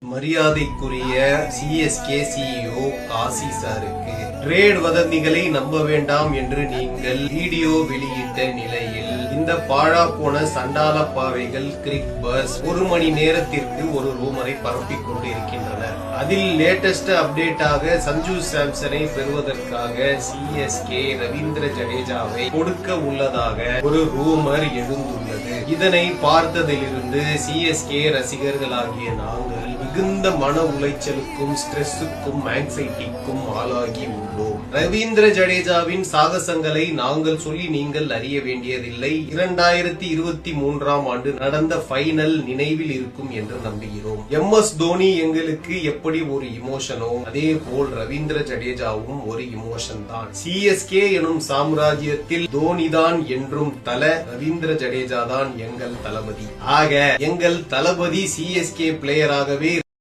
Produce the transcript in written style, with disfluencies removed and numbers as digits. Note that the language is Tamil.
மரியாதைக்குரிய சிஎஸ்கே சிஇஓ காசி சாருக்கு ட்ரேட் வதந்திகளை நம்ப வேண்டாம் என்று நீங்கள் வீடியோ வெளியிட்ட நிலையில் இந்த பாழா போன சண்டால பாவைகள் கிரிக் பஸ் ஒரு மணி நேரத்திற்கு ஒரு ரூமரை பரப்பிக் கொண்டு இருக்கின்றனர். அதில் லேட்டஸ்ட் அப்டேட்டாக சஞ்சு சாம்சனை பெறுவதற்காக சிஎஸ்கே ரவீந்திர ஜடேஜாவை கொடுக்க உள்ளதாக ஒரு ரூமர் எழுந்துள்ளது. இதனை பார்த்ததிலிருந்து சிஎஸ்கே ரசிகர்களாகிய நாங்கள் மிகுந்த மன உளைச்சலுக்கும் ஸ்ட்ரெஸ்ஸுக்கும் ஆங்ஸைட்டிக்கும் ஆளாகி உள்ளோம். ரவீந்திர ஜடேஜாவின் சாகசங்களை நாங்கள் சொல்லி நீங்கள் அறிய வேண்டியதில்லை. 2023 ஆண்டு நடந்த ஃபைனல் நினைவில் இருக்கும் என்று நம்புகிறோம். MS தோனி எங்களுக்கு எப்படி ஒரு இமோஷனோ அதே போல் ரவீந்திர ஜடேஜாவும் ஒரு இமோஷன் தான். சிஎஸ்கே எனும் சாம்ராஜ்யத்தில் தோனி தான் என்றும் தல, ரவீந்திர ஜடேஜா தான் எங்கள் தளபதி. ஆக எங்கள் தளபதி சிஎஸ்கே பிளேயராகவே